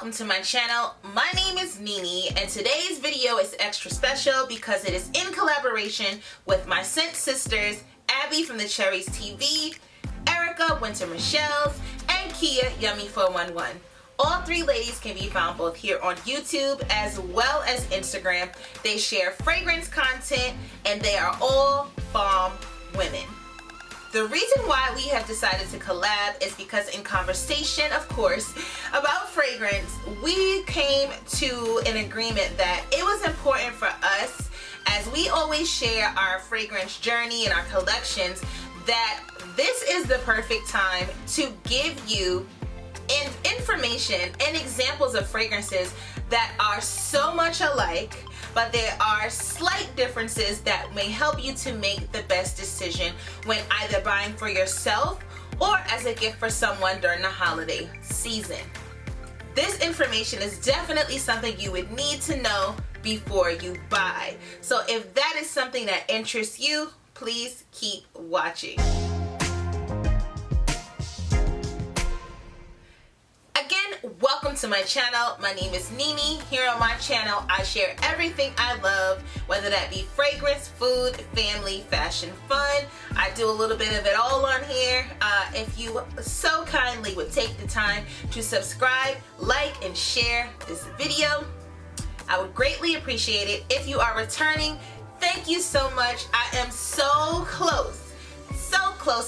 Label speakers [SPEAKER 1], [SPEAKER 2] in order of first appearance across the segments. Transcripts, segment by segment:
[SPEAKER 1] welcome to my channel. My name is Nini and today's video is extra special because it is in collaboration with my scent sisters, Abby from Thecherystv, Erica, wintermechelle, and Kia, Yummy411. All three ladies can be found both here on YouTube as well as Instagram. They share fragrance content and they are all bomb women. The reason why we have decided to collab is because in conversation, of course, about fragrance, we came to an agreement that it was important for us, as we always share our fragrance journey and our collections, that this is the perfect time to give you information and examples of fragrances that are so much alike, but there are slight differences that may help you to make the best decision when either buying for yourself or as a gift for someone during the holiday season. This information is definitely something you would need to know before you buy. So if that is something that interests you, please keep watching. Welcome to my channel. My name is Nini. Here on my channel, I share everything I love, whether that be fragrance, food, family, fashion, fun. I do a little bit of it all on here. If you so kindly would take the time to subscribe, like, and share this video, I would greatly appreciate it. If you are returning, thank you so much. I am so close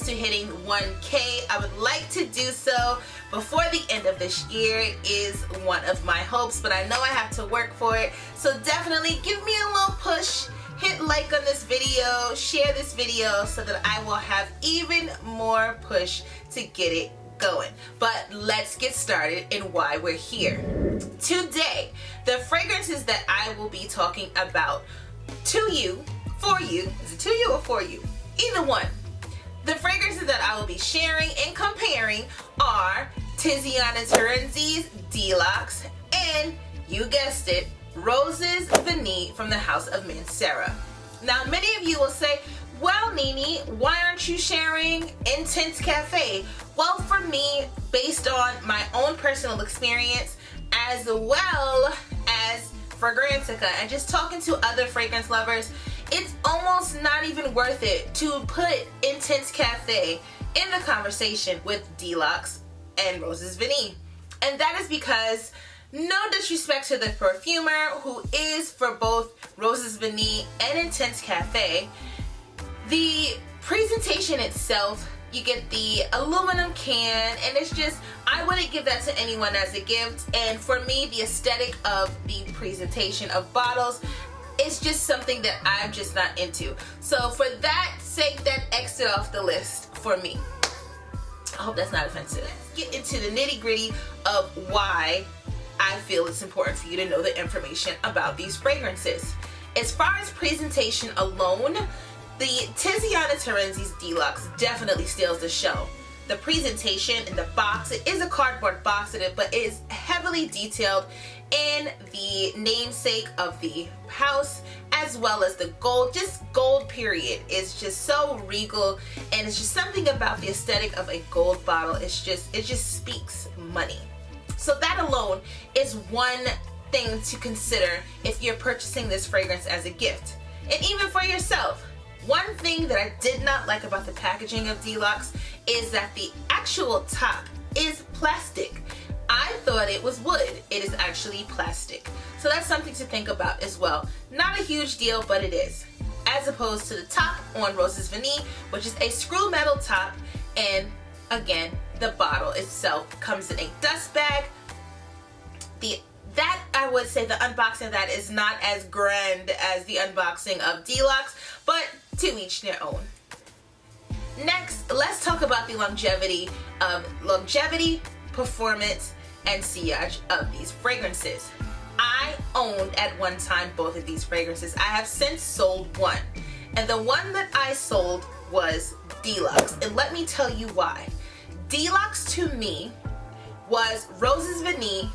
[SPEAKER 1] to hitting 1K. I would like to do so before the end of this year. It is one of my hopes, but I know I have to work for it. So definitely give me a little push, hit like on this video, share this video so that I will have even more push to get it going. But let's get started in why we're here. Today, the fragrances that I will be talking about to you, for you, is it to you or for you? Either one. The fragrances that I will be sharing and comparing are Tiziana Terenzi's Delox and, you guessed it, Rose's Vanille from the House of Mancera. Now, many of you will say, well, Nini, why aren't you sharing Intense Cafe? Well, for me, based on my own personal experience, as well as Fragrancex and just talking to other fragrance lovers, it's almost not even worth it to put Intense Cafe in the conversation with Delox and Rose's Vanille. And that is because, no disrespect to the perfumer who is for both Rose's Vanille and Intense Cafe, the presentation itself, you get the aluminum can and it's just, I wouldn't give that to anyone as a gift. And for me, the aesthetic of the presentation of bottles, it's just something that I'm just not into. So for that sake, that exit off the list for me. I hope that's not offensive. Let's get into the nitty gritty of why I feel it's important for you to know the information about these fragrances. As far as presentation alone, the Tiziana Terenzi's Delox definitely steals the show. The presentation in the box, it is a cardboard box in it, but it is heavily detailed in the namesake of the house, as well as the gold, just gold period. It's just so regal, and it's just something about the aesthetic of a gold bottle. It just speaks money. So that alone is one thing to consider if you're purchasing this fragrance as a gift. And even for yourself, one thing that I did not like about the packaging of Delox is that the actual top is plastic. I thought it was wood. It is actually plastic. So that's something to think about as well. Not a huge deal, but it is. As opposed to the top on Rose's Vanille, which is a screw metal top, and again, the bottle itself comes in a dust bag. That I would say the unboxing of that is not as grand as the unboxing of Delox, but to each their own. Next, let's talk about the longevity, performance, and sillage of these fragrances. I owned at one time both of these fragrances. I have since sold one, and the one that I sold was Delox, and let me tell you why. Delox to me was Rose's Vanille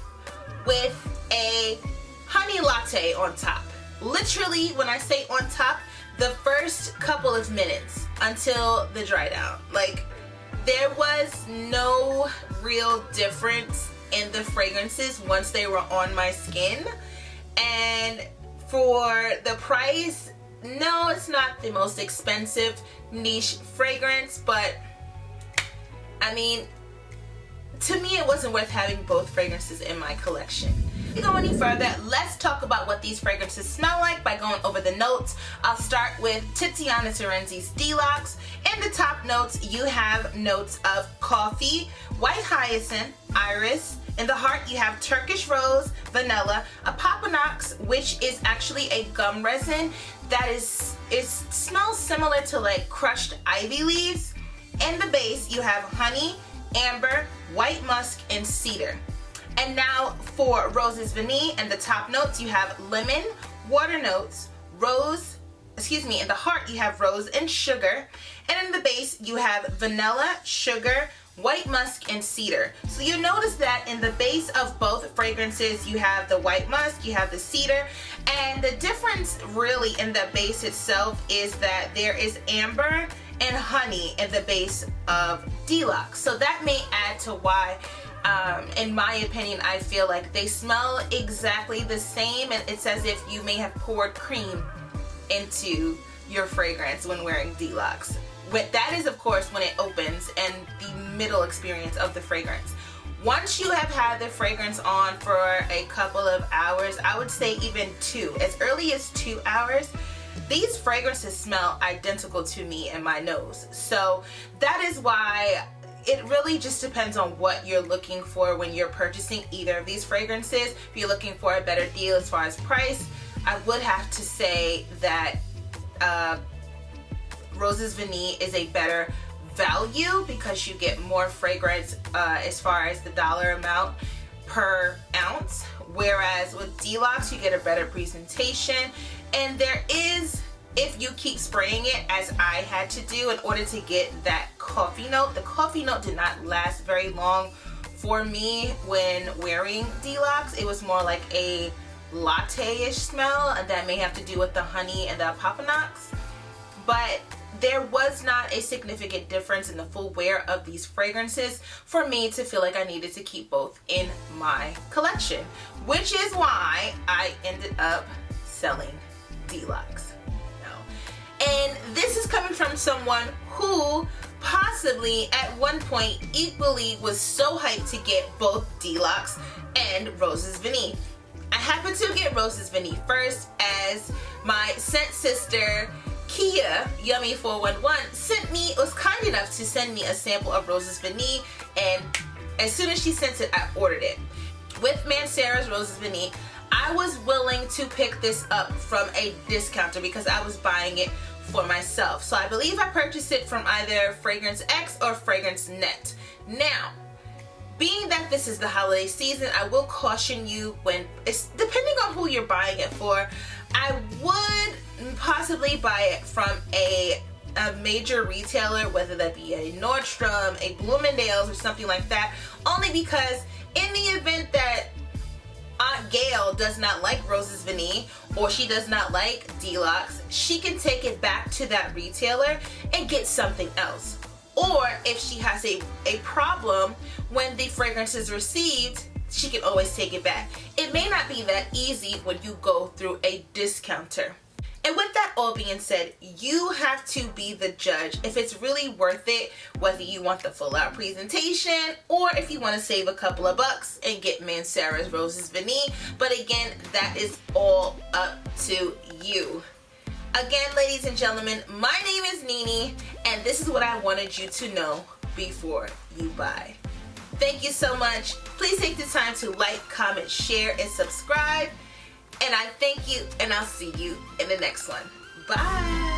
[SPEAKER 1] with a honey latte on top. Literally, when I say on top, the first couple of minutes until the dry down. Like, there was no real difference in the fragrances once they were on my skin. And for the price, no, it's not the most expensive niche fragrance, but I mean, to me it wasn't worth having both fragrances in my collection. Before we go any further, let's talk about what these fragrances smell like by going over the notes. I'll start with Tiziana Terenzi's Delox. In the top notes, you have notes of coffee, white hyacinth, iris. In the heart, you have Turkish rose, vanilla, a papanox, which is actually a gum resin that smells similar to like crushed ivy leaves. In the base, you have honey, amber, white musk, and cedar. And now for Rose's Vanille, in the top notes, you have lemon, water notes, rose, in the heart, you have rose and sugar. And in the base, you have vanilla, sugar, white musk, and cedar. So you notice that in the base of both fragrances, you have the white musk, you have the cedar, and the difference really in the base itself is that there is amber and honey in the base of Delox. So that may add to why, in my opinion, I feel like they smell exactly the same, and it's as if you may have poured cream into your fragrance when wearing Delox. That is, of course, when it opens and the middle experience of the fragrance. Once you have had the fragrance on for a couple of hours, I would say even as early as 2 hours, these fragrances smell identical to me in my nose. So that is why it really just depends on what you're looking for when you're purchasing either of these fragrances. If you're looking for a better deal as far as price, I would have to say that Rose's Vanille is a better value because you get more fragrance as far as the dollar amount per ounce, whereas with Delox you get a better presentation. And there is, if you keep spraying it as I had to do in order to get that coffee note, the coffee note did not last very long for me when wearing Delox. It was more like a latte-ish smell, and that may have to do with the honey and the papanox. But there was not a significant difference in the full wear of these fragrances for me to feel like I needed to keep both in my collection, which is why I ended up selling Delox. And this is coming from someone who possibly at one point equally was so hyped to get both Delox and Rose's Vanille. I happened to get Rose's Vanille first, as my scent sister Kia Yummy 411 was kind enough to send me a sample of Rose's Vanille, and as soon as she sent it, I ordered it. With Mancera's Rose's Vanille, I was willing to pick this up from a discounter because I was buying it for myself. So I believe I purchased it from either Fragrancex or Fragrancenet. Now, being that this is the holiday season, I will caution you depending on who you're buying it for, I would possibly buy it from a major retailer, whether that be a Nordstrom, a Bloomingdale's, or something like that, only because in the event that Aunt Gail does not like Rose's Vanille or she does not like Delox, she can take it back to that retailer and get something else. Or if she has a problem when the fragrance is received, she can always take it back. It may not be that easy when you go through a discounter. And with that all being said, you have to be the judge if it's really worth it, whether you want the full out presentation or if you want to save a couple of bucks and get Mancera's Rose's Vanille. But again, that is all up to you. Again, ladies and gentlemen, my name is Nini, and this is what I wanted you to know before you buy. Thank you so much. Please take the time to like, comment, share, and subscribe. And I thank you, and I'll see you in the next one. Bye.